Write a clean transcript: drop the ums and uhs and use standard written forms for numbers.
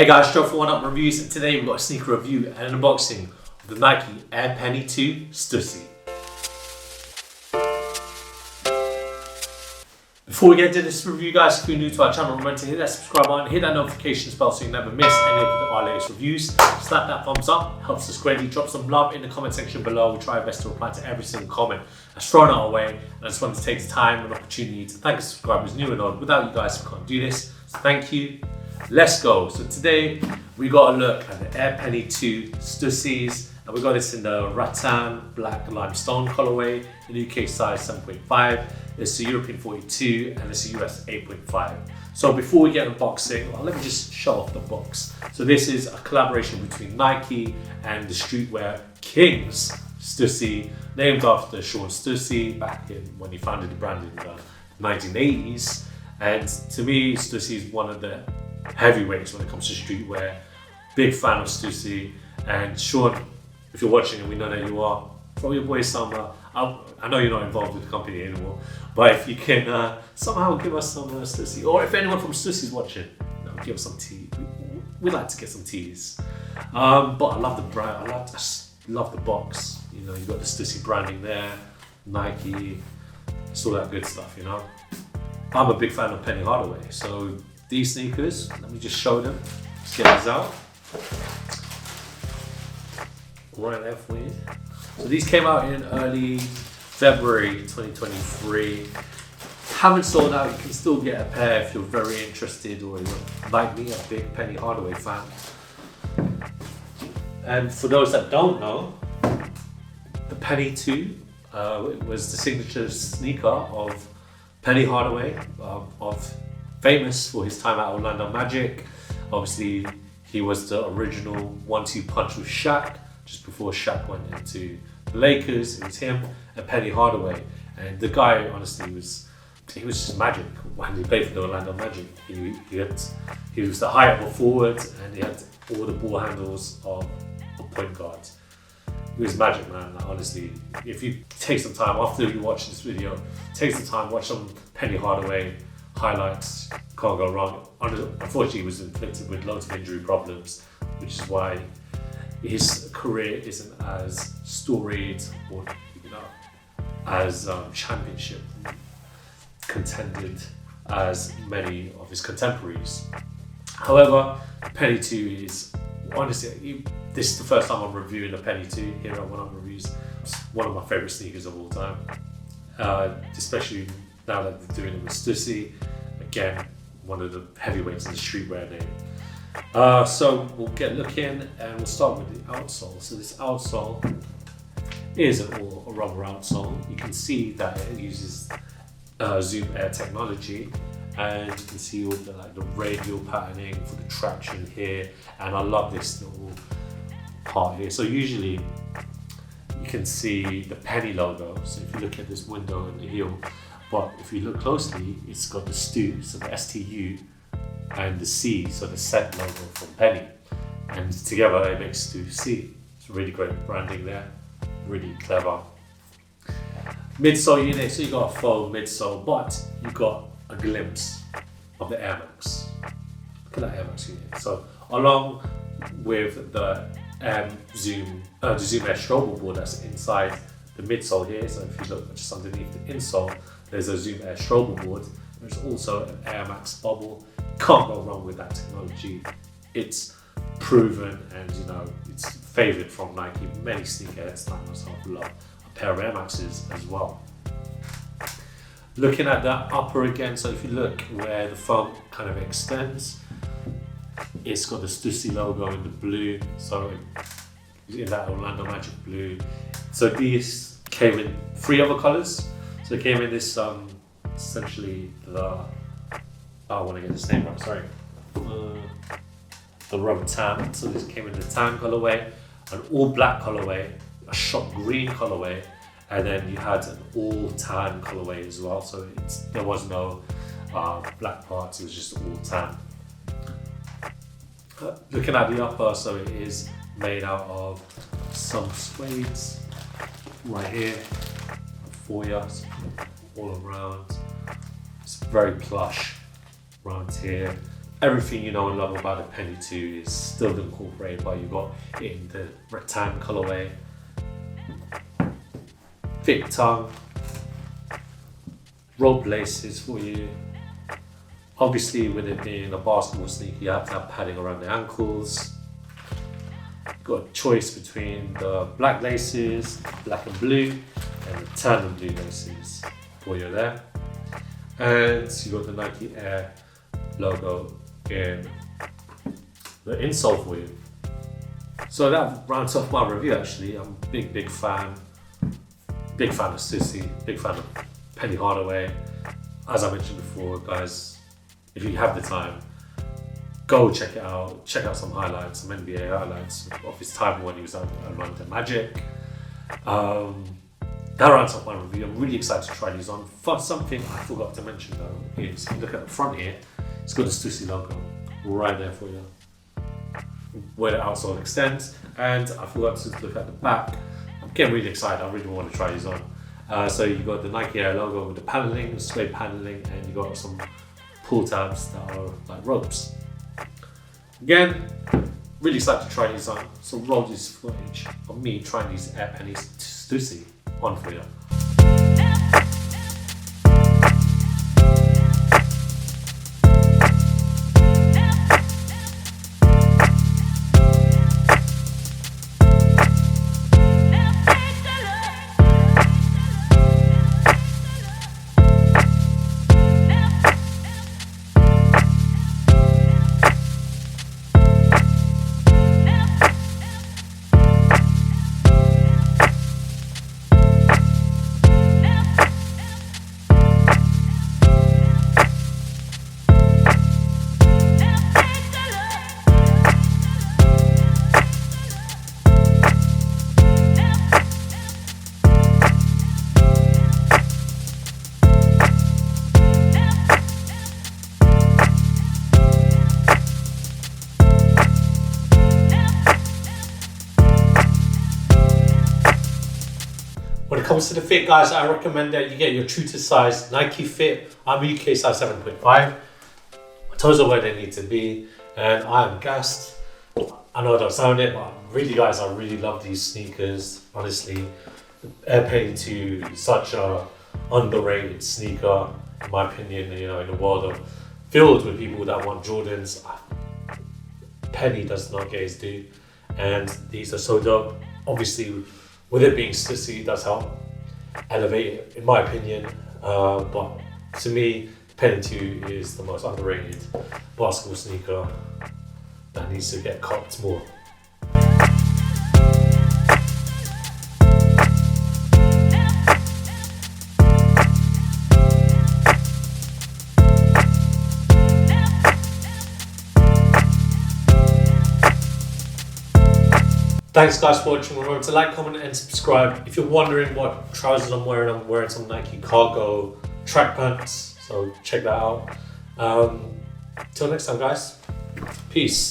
Hey guys, Joe for Oneupreviewz, and today we've got a sneaker review and an unboxing of the Nike Air Penny 2 STüSSY. Before we get into this review guys, if you're new to our channel, remember to hit that subscribe button, hit that notification bell so you never miss any of our latest reviews. Slap that thumbs up, helps us greatly. Drop some love in the comment section below. We try our best to reply to every single comment that's thrown our way. And I just wanted to take the time and opportunity to thank the subscribers new and old. Without you guys, we can't do this. So thank you. Let's go. So today we got a look at the Air Penny 2 STüSSYs, and we got this in the rattan black limestone colorway, the UK size 7.5. It's the European 42 and it's the US 8.5. So before we get unboxing, well, let me just show off the box. So this is a collaboration between Nike and the streetwear kings STüSSY, named after Sean STüSSY back in when he founded the brand in the 1980s. And to me, STüSSY is one of the heavyweights when it comes to streetwear. Big fan of STüSSY, and Sean, if you're watching and we know that you are, throw your boy some, I know you're not involved with the company anymore, but if you can somehow give us some STüSSY, or if anyone from STüSSY is watching, give us some tea. We'd like to get some teas. But I love the brand, I just love the box. You know, you've got the STüSSY branding there, Nike, it's all that good stuff, you know. I'm a big fan of Penny Hardaway, so these sneakers, let me just show them. Let's get these out. Right there for you. So these came out in early February 2023. Haven't sold out, you can still get a pair if you're very interested, or you're like me, a big Penny Hardaway fan. And for those that don't know, the Penny 2 it was the signature sneaker of Penny Hardaway, famous for his time at Orlando Magic. Obviously, he was the original 1-2 punch with Shaq, just before Shaq went into the Lakers. It was him and Penny Hardaway. And the guy, honestly, he was just magic when he played for the Orlando Magic. He was the height of a forward, and he had all the ball handles of a point guard. He was magic, man. Like, honestly, if you take some time after you watch this video, take some time, watch some Penny Hardaway highlights. Can't go wrong. Unfortunately, he was inflicted with loads of injury problems, which is why his career isn't as storied or as championship contended as many of his contemporaries. However, Penny 2 is honestly, this is the first time I'm reviewing a Penny 2 here at Oneupreviewz. It's one of my favourite sneakers of all time, especially now that they're doing it with STüSSY. Again, one of the heavyweights in the streetwear name. So we'll get looking, and we'll start with the outsole. So this outsole is a rubber outsole. You can see that it uses Zoom Air technology, and you can see all the radial patterning for the traction here. And I love this little part here. So usually you can see the Penny logo. So if you look at this window in the heel, but if you look closely, it's got the STu, so the STu, and the C, so the set logo from Penny. And together it makes STüSSY. It's really great branding there, really clever. Midsole unit, so you got a faux midsole, but you got a glimpse of the Air Max. Look at that Air Max unit. So along with the Zoom Air strobe board that's inside the midsole here, so if you look just underneath the insole, there's a Zoom Air strobe board. There's also an Air Max bubble. Can't go wrong with that technology. It's proven, and you know, it's favoured from Nike. Many sneakerheads like myself love a pair of Air Maxes as well. Looking at that upper again, so if you look where the foam kind of extends, it's got the STüSSY logo in the blue, so in that Orlando Magic blue. So these came in 3 other colours. So it came in this essentially I want to get this name right, sorry. The rubber tan. So this came in the tan colorway, an all black colorway, a shot green colorway, and then you had an all tan colorway as well. So there was no black parts, it was just all tan. Looking at the upper, so it is made out of some suedes right here for you, all around. It's very plush around here, everything you know and love about the Penny 2 is still incorporated, but you got it in the rattan colorway. Thick tongue, rope laces for you. Obviously, with it being a basketball sneaker, you have to have padding around the ankles. You've got a choice between the black laces, black and blue, and the tan and blue laces for you there. And you got the Nike Air logo in the insole for you. So that rounds off my review. Actually, I'm a big fan. Big fan of STüSSY, big fan of Penny Hardaway. As I mentioned before, guys, if you have the time, go check it out. Check out some highlights, some NBA highlights of his time when he was at London Magic. That rounds off my review. I'm really excited to try these on. Something I forgot to mention though is, if you look at the front here, it's got the STüSSY logo right there for you, where the outsole extends. And I forgot to look at the back. I'm getting really excited. I really want to try these on. So you got the Nike Air logo with the paneling, the suede paneling, and you got some pull tabs that are like ropes. Again, really excited to try these on. So roll this footage of me trying these Air Penny STüSSY on for you. When it comes to the fit, guys, I recommend that you get your true to size Nike fit. I'm UK size 7.5. My toes are where they need to be, and I am gassed. I know I don't sound it, but really, guys, I really love these sneakers. Honestly, the Air Penny 2 is such a underrated sneaker, in my opinion. You know, in the world of filled with people that want Jordans, Penny does not get his due, and these are so dope. Obviously, with it being STüSSY, it does help elevate it, in my opinion. But to me, the Penny 2 is the most underrated basketball sneaker that needs to get copped more. Thanks guys for watching. Remember to like, comment and subscribe. If you're wondering what trousers I'm wearing some Nike cargo track pants, so check that out. Till next time guys, peace.